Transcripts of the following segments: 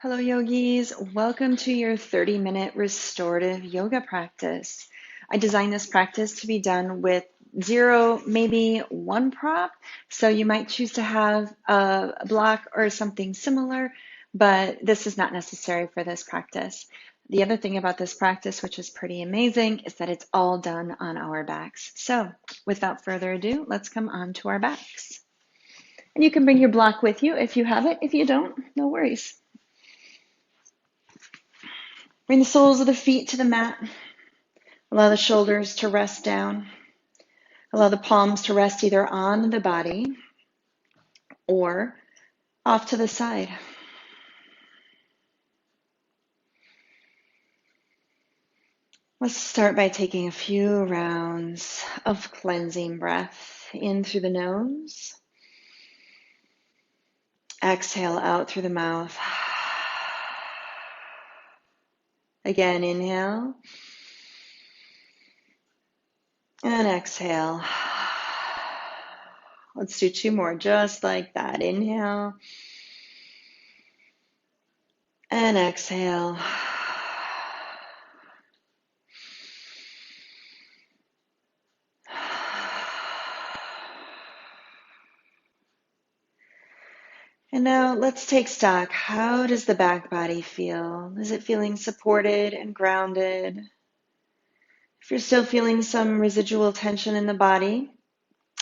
Hello, yogis. Welcome to your 30-minute restorative yoga practice. I designed this practice to be done with zero, maybe one prop. So you might choose to have a block or something similar, but this is not necessary for this practice. The other thing about this practice, which is pretty amazing, is that it's all done on our backs. So without further ado, let's come on to our backs. And you can bring your block with you if you have it. If you don't, no worries. Bring the soles of the feet to the mat. Allow the shoulders to rest down. Allow the palms to rest either on the body or off to the side. Let's start by taking a few rounds of cleansing breath in through the nose. Exhale out through the mouth. Again, inhale. And exhale. Let's do two more, just like that. Inhale. And exhale. And now let's take stock. How does the back body feel? Is it feeling supported and grounded? If you're still feeling some residual tension in the body,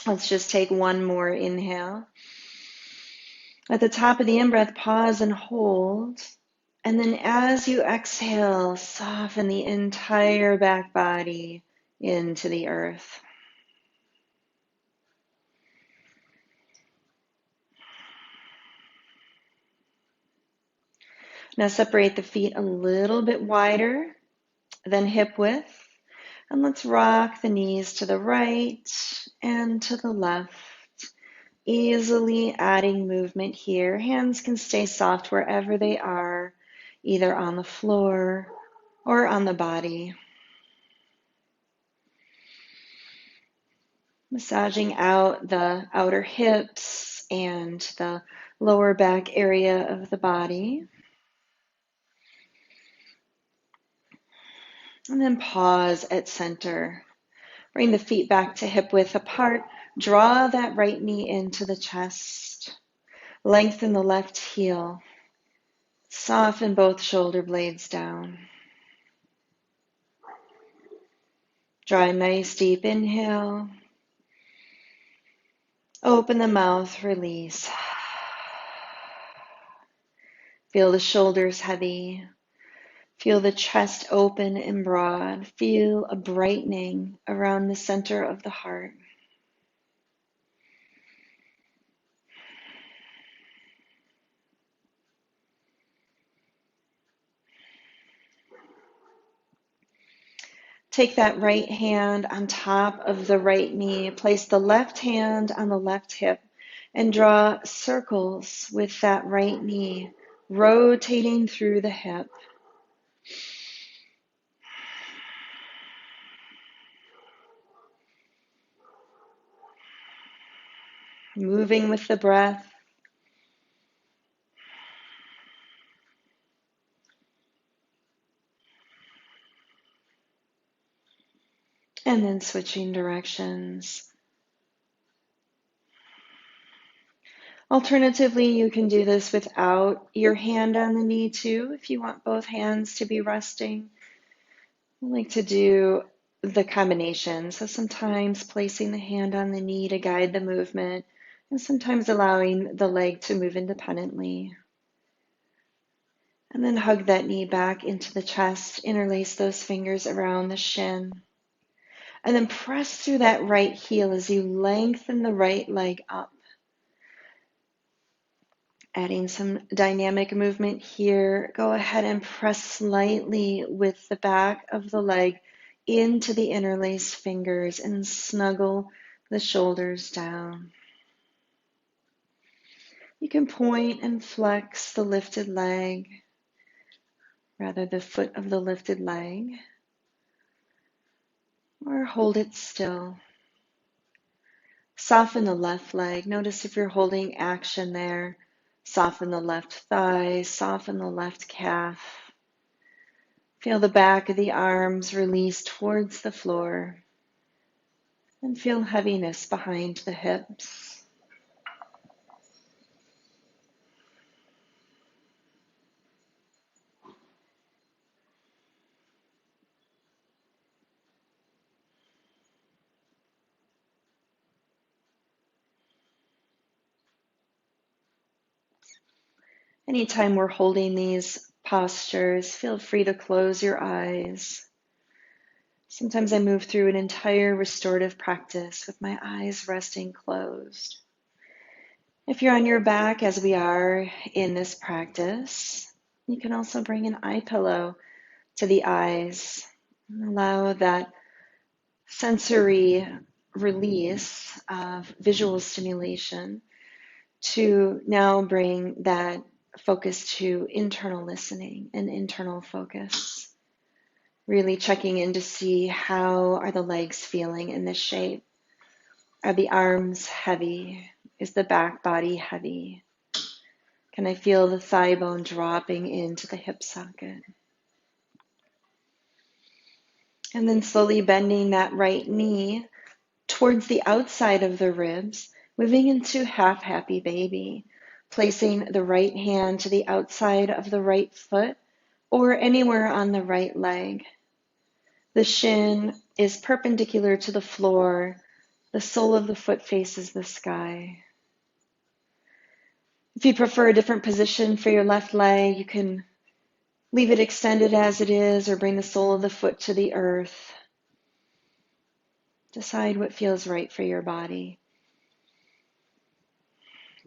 let's just take one more inhale. At the top of the in-breath, pause and hold. And then as you exhale, soften the entire back body into the earth. Now separate the feet a little bit wider than hip width. And let's rock the knees to the right and to the left. Easily adding movement here. Hands can stay soft wherever they are, either on the floor or on the body. Massaging out the outer hips and the lower back area of the body. And then pause at center. Bring the feet back to hip width apart. Draw that right knee into the chest. Lengthen the left heel. Soften both shoulder blades down. Draw a nice deep inhale. Open the mouth, release. Feel the shoulders heavy. Feel the chest open and broad. Feel a brightening around the center of the heart. Take that right hand on top of the right knee. Place the left hand on the left hip and draw circles with that right knee, rotating through the hip. Moving with the breath. And then switching directions. Alternatively, you can do this without your hand on the knee too, if you want both hands to be resting. I like to do the combination. So sometimes placing the hand on the knee to guide the movement, and sometimes allowing the leg to move independently. And then hug that knee back into the chest, interlace those fingers around the shin. And then press through that right heel as you lengthen the right leg up. Adding some dynamic movement here. Go ahead and press slightly with the back of the leg into the interlaced fingers and snuggle the shoulders down. You can point and flex the lifted leg, rather the foot of the lifted leg, or hold it still. Soften the left leg. Notice if you're holding action there. Soften the left thigh, soften the left calf. Feel the back of the arms release towards the floor and feel heaviness behind the hips. Anytime we're holding these postures, feel free to close your eyes. Sometimes I move through an entire restorative practice with my eyes resting closed. If you're on your back, as we are in this practice, you can also bring an eye pillow to the eyes and allow that sensory release of visual stimulation to now bring that focus to internal listening and internal focus. Really checking in to see how are the legs feeling in this shape. Are the arms heavy? Is the back body heavy? Can I feel the thigh bone dropping into the hip socket? And then slowly bending that right knee towards the outside of the ribs, moving into half happy baby, placing the right hand to the outside of the right foot or anywhere on the right leg. The shin is perpendicular to the floor. The sole of the foot faces the sky. If you prefer a different position for your left leg, you can leave it extended as it is or bring the sole of the foot to the earth. Decide what feels right for your body.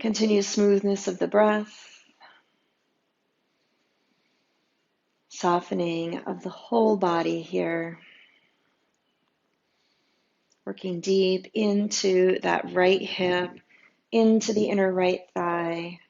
Continue smoothness of the breath, softening of the whole body here. Working deep into that right hip, into the inner right thigh.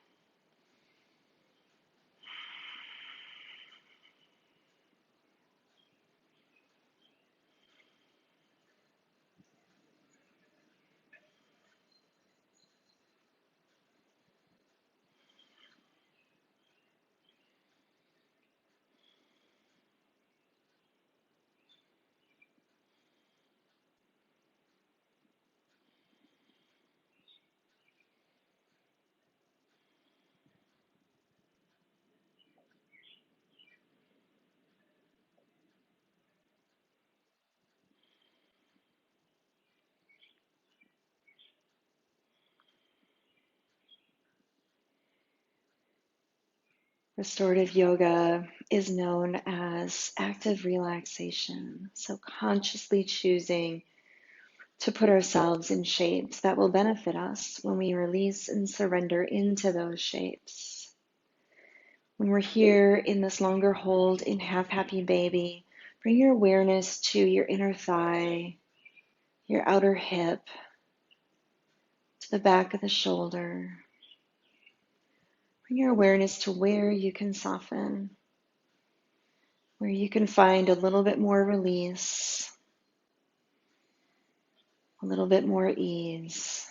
Restorative yoga is known as active relaxation. So consciously choosing to put ourselves in shapes that will benefit us when we release and surrender into those shapes. When we're here in this longer hold in half happy baby, bring your awareness to your inner thigh, your outer hip, to the back of the shoulder. Bring your awareness to where you can soften, where you can find a little bit more release, a little bit more ease.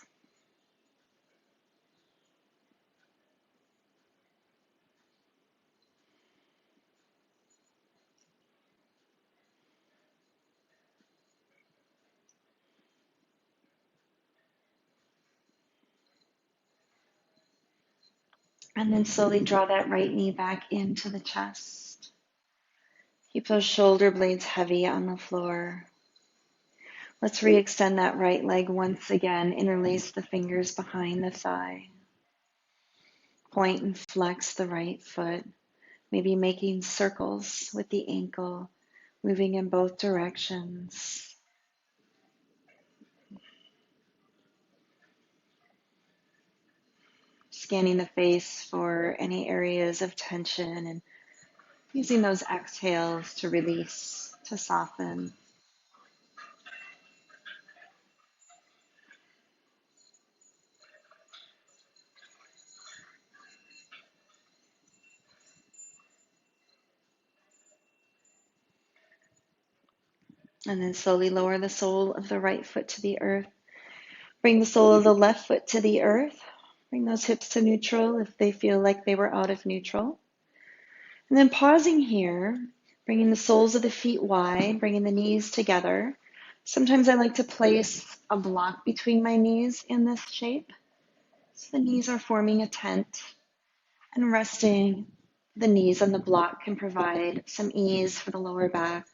And then slowly draw that right knee back into the chest. Keep those shoulder blades heavy on the floor. Let's re-extend that right leg once again. Interlace the fingers behind the thigh. Point and flex the right foot. Maybe making circles with the ankle, moving in both directions. Scanning the face for any areas of tension and using those exhales to release, to soften. And then slowly lower the sole of the right foot to the earth. Bring the sole of the left foot to the earth. Bring those hips to neutral if they feel like they were out of neutral. And then pausing here, bringing the soles of the feet wide, bringing the knees together. Sometimes I like to place a block between my knees in this shape. So the knees are forming a tent, and resting the knees on the block can provide some ease for the lower back.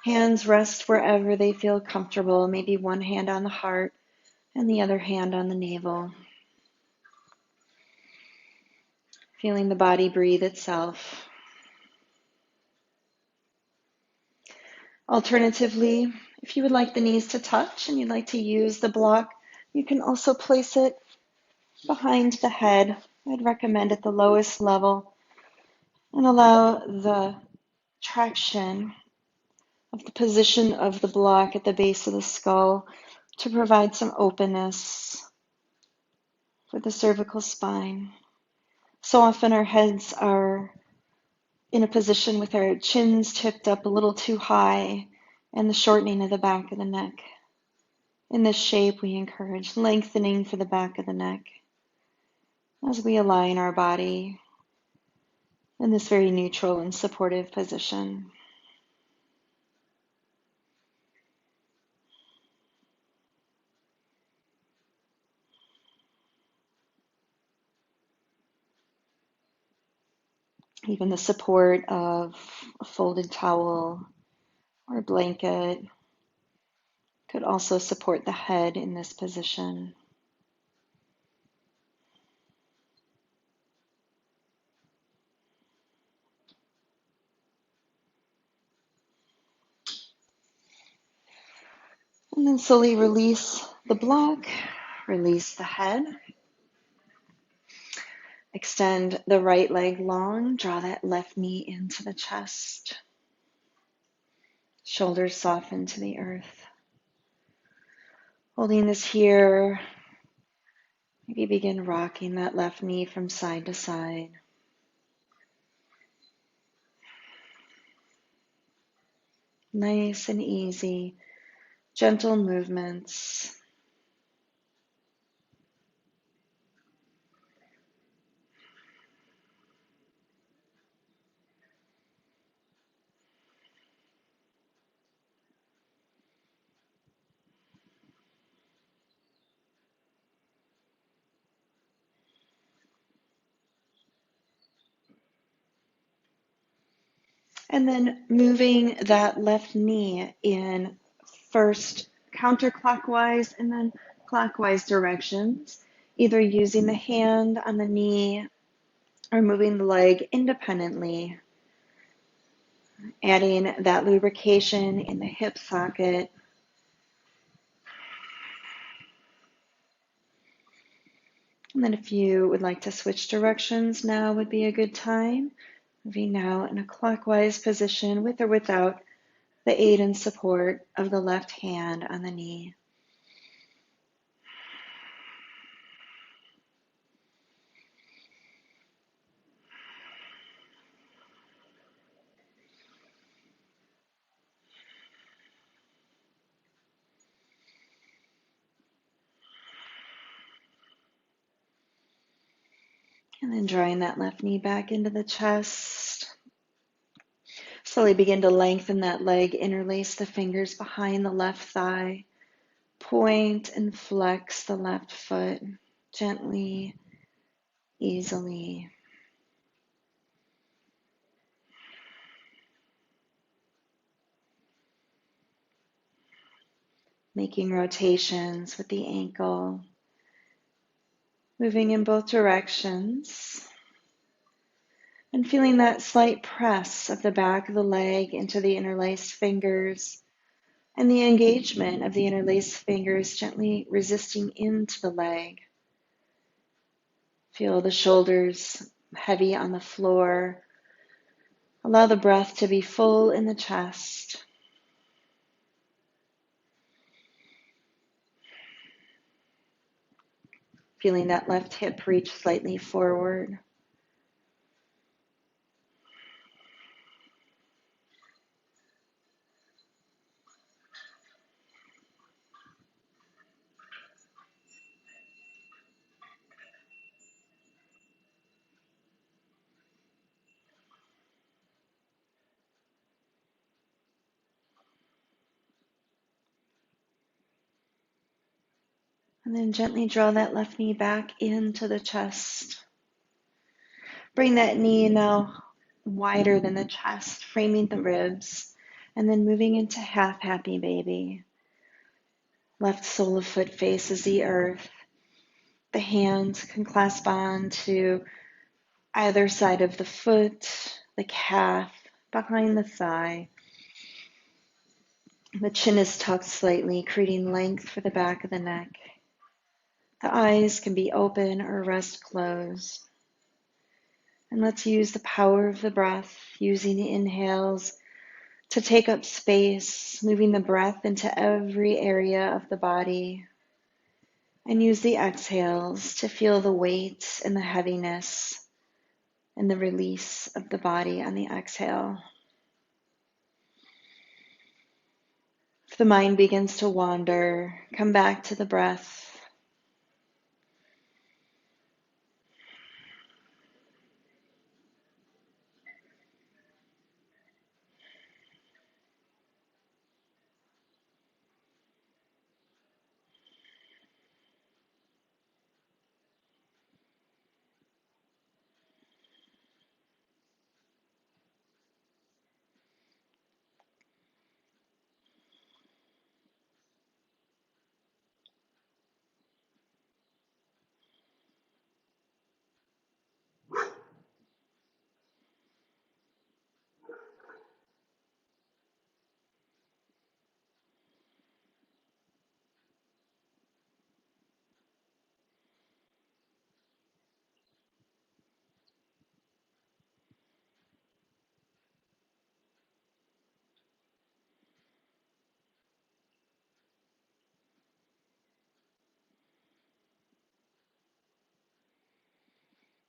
Hands rest wherever they feel comfortable, maybe one hand on the heart and the other hand on the navel. Feeling the body breathe itself. Alternatively, if you would like the knees to touch and you'd like to use the block, you can also place it behind the head. I'd recommend at the lowest level and allow the traction of the position of the block at the base of the skull to provide some openness for the cervical spine. So often our heads are in a position with our chins tipped up a little too high and the shortening of the back of the neck. In this shape, we encourage lengthening for the back of the neck as we align our body in this very neutral and supportive position. Even the support of a folded towel or a blanket could also support the head in this position. And then slowly release the block, release the head. Extend the right leg long, draw that left knee into the chest. Shoulders soften to the earth. Holding this here, maybe begin rocking that left knee from side to side. Nice and easy, gentle movements. And then moving that left knee in first counterclockwise and then clockwise directions, either using the hand on the knee or moving the leg independently, adding that lubrication in the hip socket. And then if you would like to switch directions, now would be a good time. Moving now in a clockwise position with or without the aid and support of the left hand on the knee. And then drawing that left knee back into the chest. Slowly begin to lengthen that leg, interlace the fingers behind the left thigh. Point and flex the left foot gently, easily. Making rotations with the ankle. Moving in both directions. And feeling that slight press of the back of the leg into the interlaced fingers. And the engagement of the interlaced fingers gently resisting into the leg. Feel the shoulders heavy on the floor. Allow the breath to be full in the chest. Feeling that left hip reach slightly forward. And then gently draw that left knee back into the chest. Bring that knee now wider than the chest, framing the ribs. And then moving into half happy baby. Left sole of foot faces the earth. The hands can clasp on to either side of the foot, the calf, behind the thigh. The chin is tucked slightly, creating length for the back of the neck. The eyes can be open or rest closed. And let's use the power of the breath, using the inhales to take up space, moving the breath into every area of the body. And use the exhales to feel the weight and the heaviness and the release of the body on the exhale. If the mind begins to wander, come back to the breath.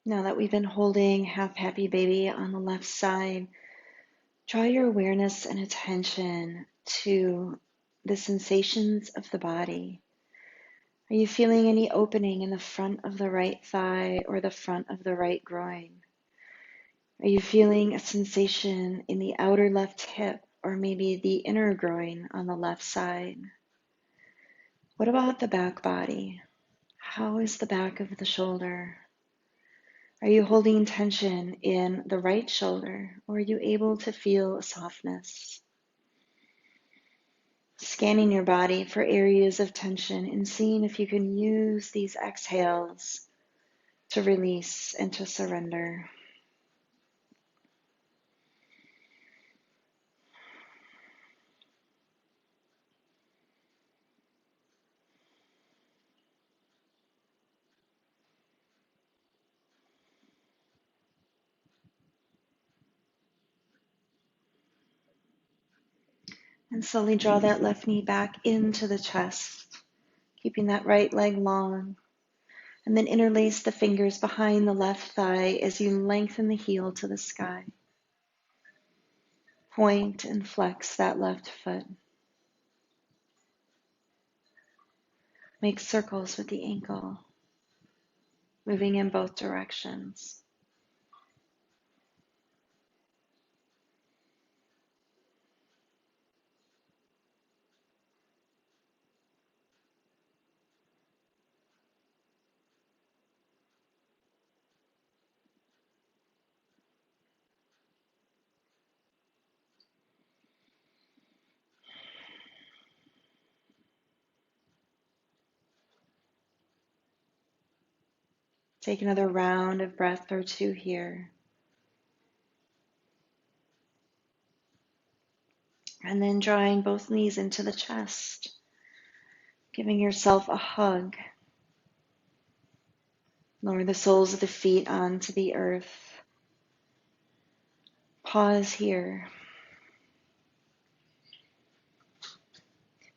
Now that we've been holding half happy baby on the left side, draw your awareness and attention to the sensations of the body. Are you feeling any opening in the front of the right thigh or the front of the right groin? Are you feeling a sensation in the outer left hip or maybe the inner groin on the left side? What about the back body? How is the back of the shoulder? Are you holding tension in the right shoulder, or are you able to feel a softness? Scanning your body for areas of tension and seeing if you can use these exhales to release and to surrender. And slowly draw that left knee back into the chest, keeping that right leg long. And then interlace the fingers behind the left thigh as you lengthen the heel to the sky. Point and flex that left foot. Make circles with the ankle, moving in both directions. Take another round of breath or two here. And then drawing both knees into the chest, giving yourself a hug. Lower the soles of the feet onto the earth. Pause here.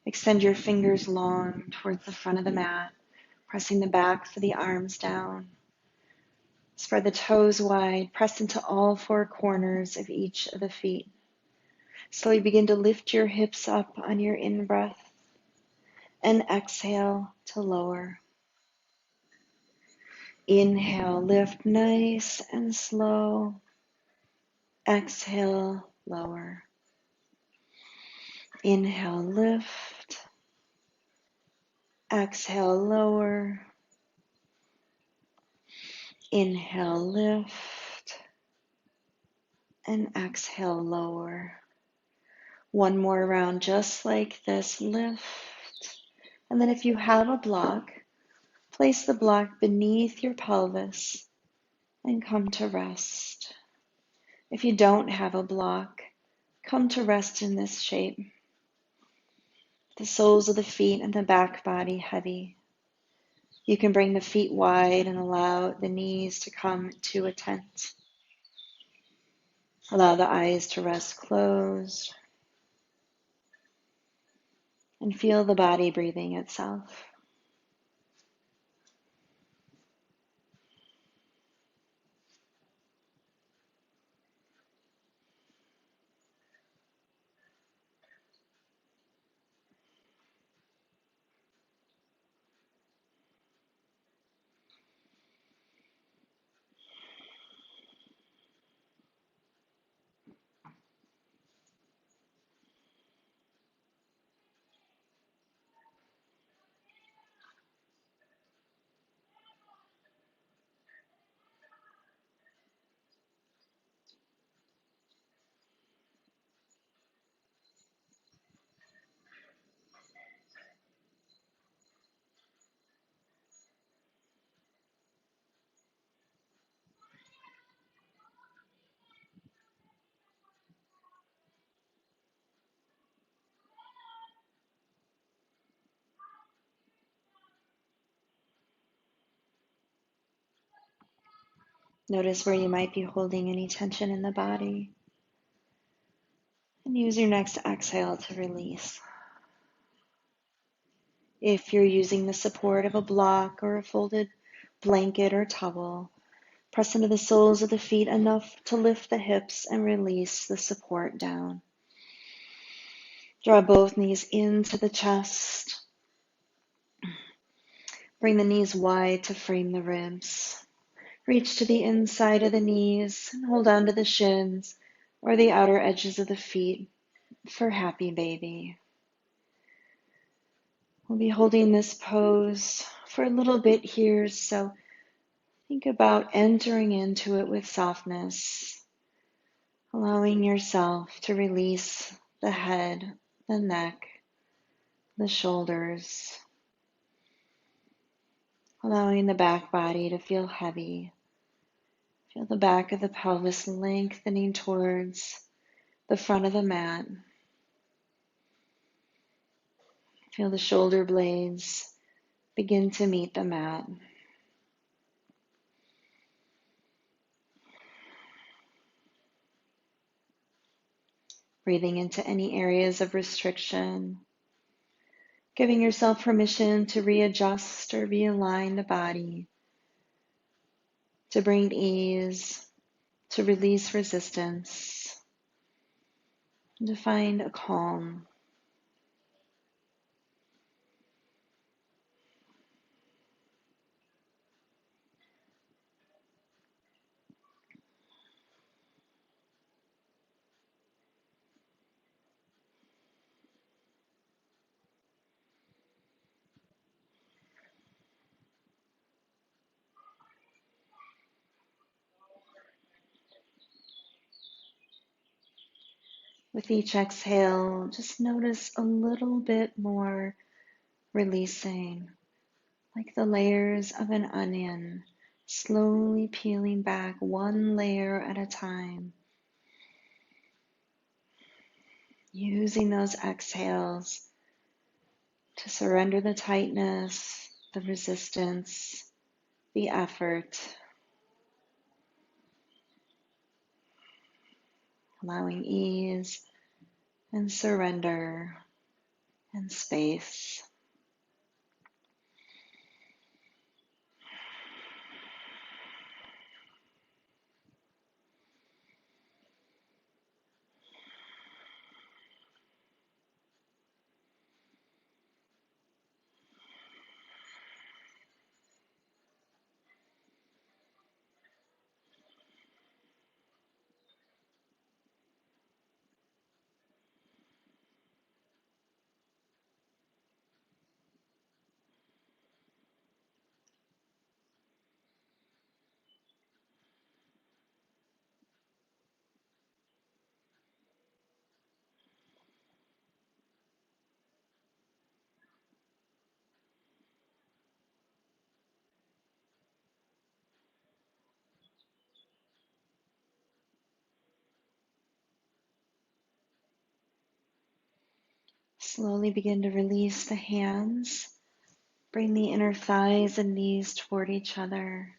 Extend your fingers long towards the front of the mat, pressing the backs of the arms down. Spread the toes wide, press into all four corners of each of the feet. Slowly begin to lift your hips up on your in-breath and exhale to lower. Inhale, lift nice and slow. Exhale, lower. Inhale, lift. Exhale, lower. Inhale, lift. And exhale, lower. One more round just like this, lift. And then if you have a block, place the block beneath your pelvis and come to rest. If you don't have a block, come to rest in this shape. The soles of the feet and the back body heavy. You can bring the feet wide and allow the knees to come to a tent. Allow the eyes to rest closed and feel the body breathing itself. Notice where you might be holding any tension in the body. And use your next exhale to release. If you're using the support of a block or a folded blanket or towel, press into the soles of the feet enough to lift the hips and release the support down. Draw both knees into the chest. Bring the knees wide to frame the ribs. Reach to the inside of the knees and hold on to the shins or the outer edges of the feet for happy baby. We'll be holding this pose for a little bit here, so think about entering into it with softness, allowing yourself to release the head, the neck, the shoulders, allowing the back body to feel heavy. Feel the back of the pelvis lengthening towards the front of the mat. Feel the shoulder blades begin to meet the mat. Breathing into any areas of restriction. Giving yourself permission to readjust or realign the body. To bring ease, to release resistance, and to find a calm. With each exhale, just notice a little bit more releasing, like the layers of an onion, slowly peeling back one layer at a time. Using those exhales to surrender the tightness, the resistance, the effort, allowing ease and surrender and space. Slowly begin to release the hands. Bring the inner thighs and knees toward each other.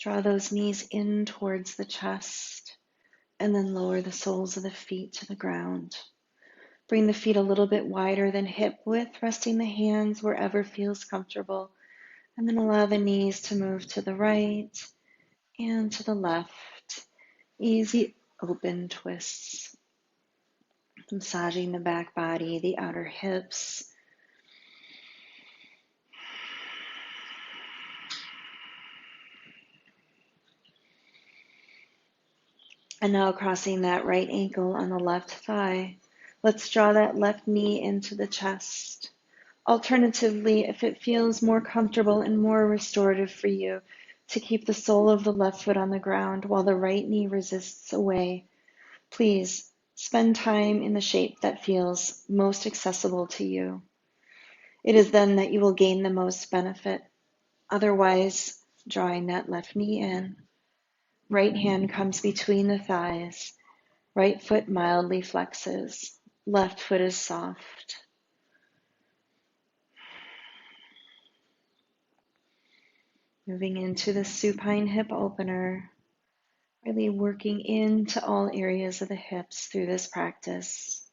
Draw those knees in towards the chest, and then lower the soles of the feet to the ground. Bring the feet a little bit wider than hip width, resting the hands wherever feels comfortable. And then allow the knees to move to the right and to the left. Easy open twists. Massaging the back body, the outer hips. And now crossing that right ankle on the left thigh. Let's draw that left knee into the chest. Alternatively, if it feels more comfortable and more restorative for you to keep the sole of the left foot on the ground while the right knee resists away, please spend time in the shape that feels most accessible to you. It is then that you will gain the most benefit. Otherwise, drawing that left knee in, right hand comes between the thighs, right foot mildly flexes, left foot is soft. Moving into the supine hip opener, really working into all areas of the hips through this practice.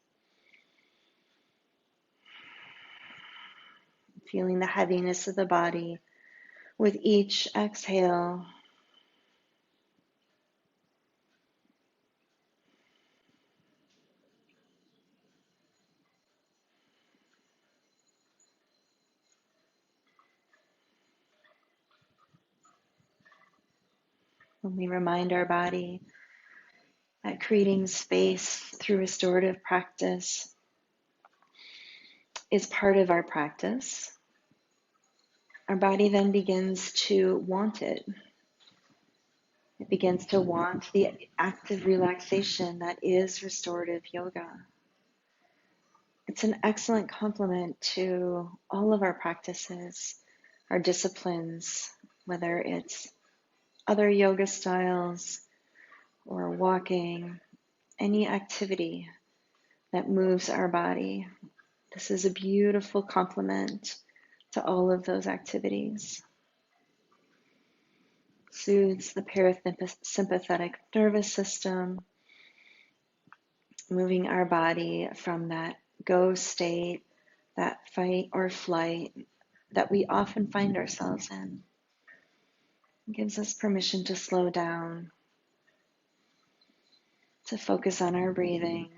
Feeling the heaviness of the body with each exhale. When we remind our body that creating space through restorative practice is part of our practice, our body then begins to want it. It begins to want the active relaxation that is restorative yoga. It's an excellent complement to all of our practices, our disciplines, whether it's other yoga styles or walking, any activity that moves our body. This is a beautiful complement to all of those activities. Soothes the parasympathetic nervous system, moving our body from that go state, that fight or flight that we often find ourselves in. It gives us permission to slow down, to focus on our breathing.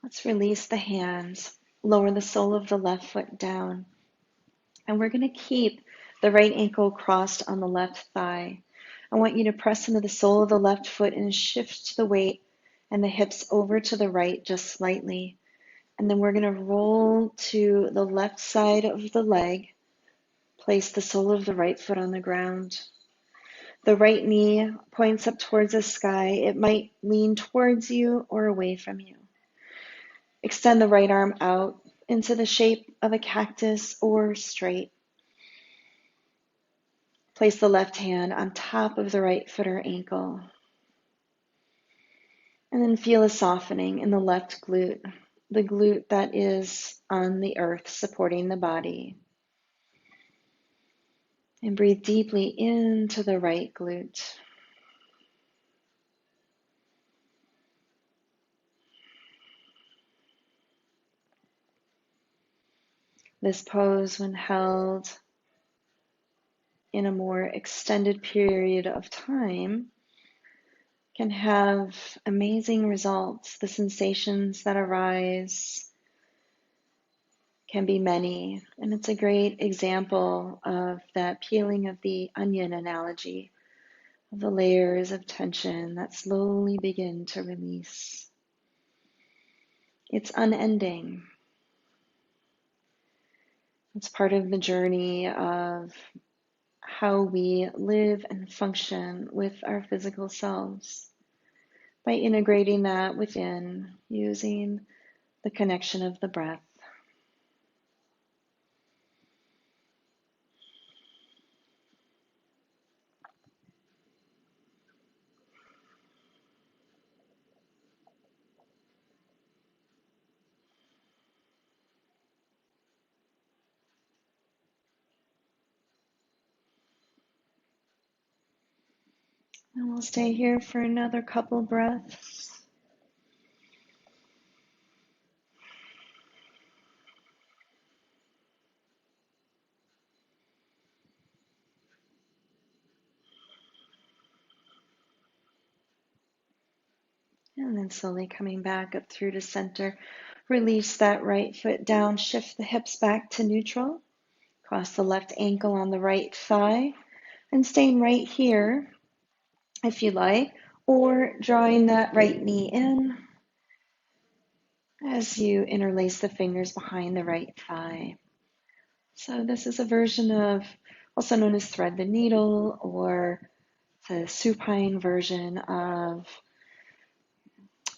Let's release the hands, lower the sole of the left foot down, and we're going to keep the right ankle crossed on the left thigh. I want you to press into the sole of the left foot and shift the weight and the hips over to the right just slightly. And then we're going to roll to the left side of the leg, place the sole of the right foot on the ground. The right knee points up towards the sky. It might lean towards you or away from you. Extend the right arm out into the shape of a cactus or straight. Place the left hand on top of the right foot or ankle. And then feel a softening in the left glute, the glute that is on the earth supporting the body. And breathe deeply into the right glute. This pose, when held in a more extended period of time, can have amazing results. The sensations that arise can be many, and it's a great example of that peeling of the onion analogy, of the layers of tension that slowly begin to release. It's unending. It's part of the journey of how we live and function with our physical selves by integrating that within using the connection of the breath. And we'll stay here for another couple breaths. And then slowly coming back up through to center. Release that right foot down, shift the hips back to neutral. Cross the left ankle on the right thigh. And staying right here, if you like, or drawing that right knee in as you interlace the fingers behind the right thigh. So this is a version of, also known as thread the needle, or the supine version of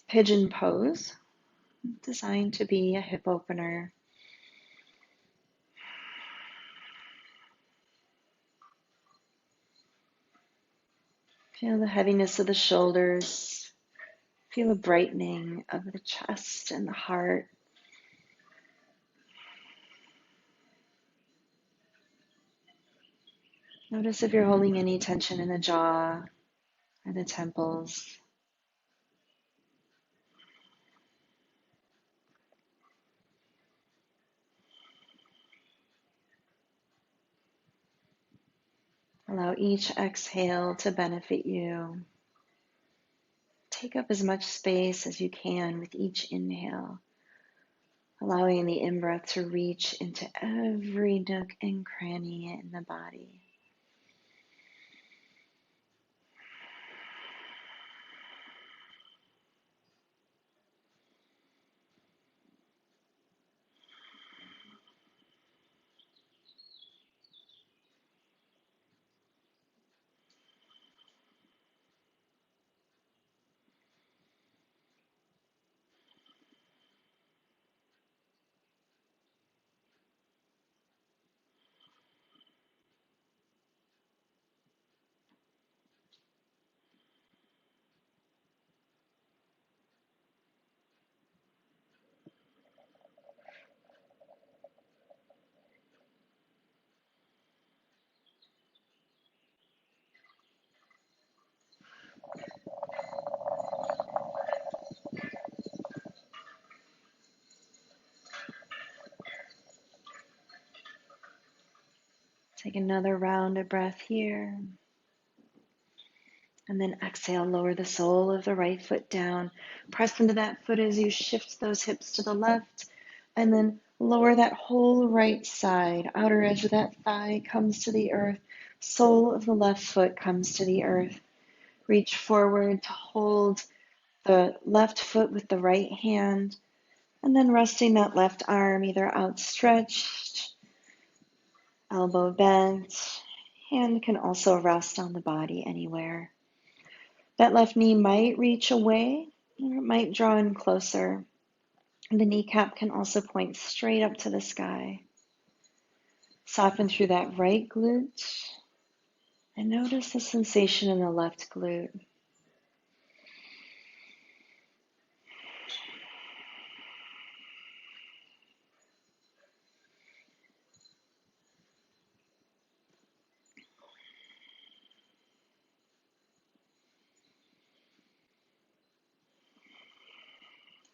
pigeon pose, designed to be a hip opener. Feel the heaviness of the shoulders. Feel a brightening of the chest and the heart. Notice if you're holding any tension in the jaw or the temples. Allow each exhale to benefit you. Take up as much space as you can with each inhale, allowing the in-breath to reach into every nook and cranny in the body. Take another round of breath here. And then exhale, lower the sole of the right foot down. Press into that foot as you shift those hips to the left. And then lower that whole right side. Outer edge of that thigh comes to the earth. Sole of the left foot comes to the earth. Reach forward to hold the left foot with the right hand. And then resting that left arm either outstretched, elbow bent. Hand can also rest on the body anywhere. That left knee might reach away or it might draw in closer. The kneecap can also point straight up to the sky. Soften through that right glute and notice the sensation in the left glute.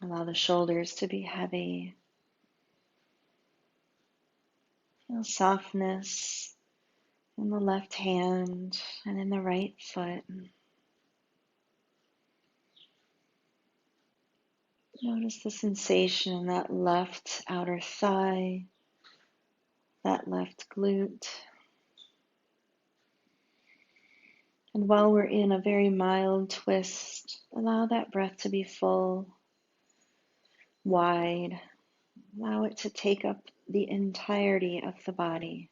Allow the shoulders to be heavy. Feel softness in the left hand and in the right foot. Notice the sensation in that left outer thigh, that left glute. And while we're in a very mild twist, allow that breath to be full. wide. Allow it to take up the entirety of the body.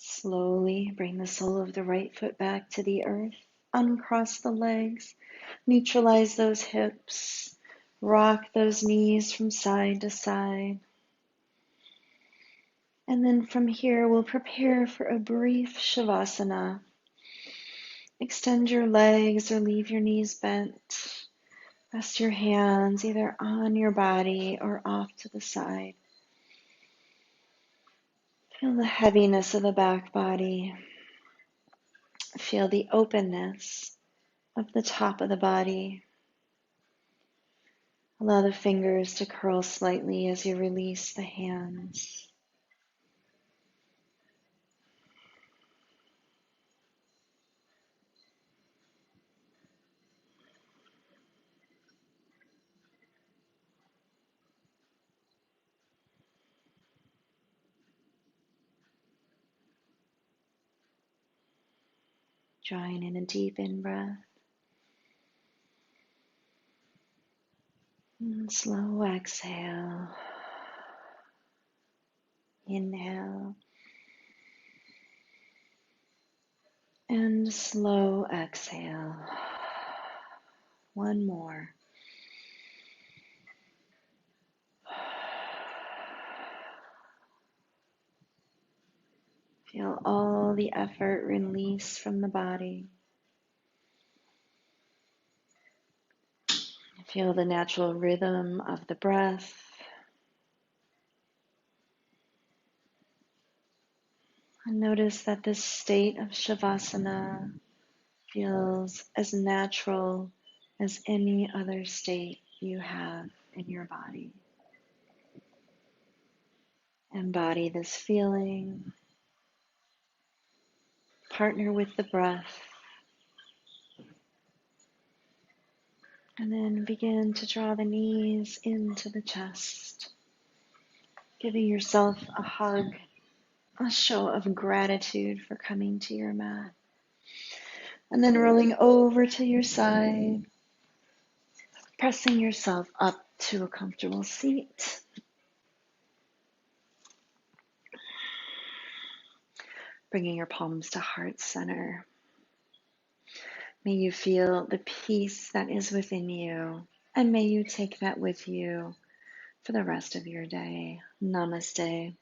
Slowly bring the sole of the right foot back to the earth. Uncross the legs. Neutralize those hips. Rock those knees from side to side. And then from here, we'll prepare for a brief Shavasana. Extend your legs or leave your knees bent. Rest your hands either on your body or off to the side. Feel the heaviness of the back body. Feel the openness of the top of the body. Allow the fingers to curl slightly as you release the hands. Drawing in a deep in-breath. And slow exhale. Inhale. And slow exhale. One more. Feel all the effort release from the body. Feel the natural rhythm of the breath. And notice that this state of Shavasana feels as natural as any other state you have in your body. Embody this feeling. Partner with the breath. And then begin to draw the knees into the chest. Giving yourself a hug, a show of gratitude for coming to your mat. And then rolling over to your side, pressing yourself up to a comfortable seat. Bringing your palms to heart center. May you feel the peace that is within you, and may you take that with you for the rest of your day. Namaste.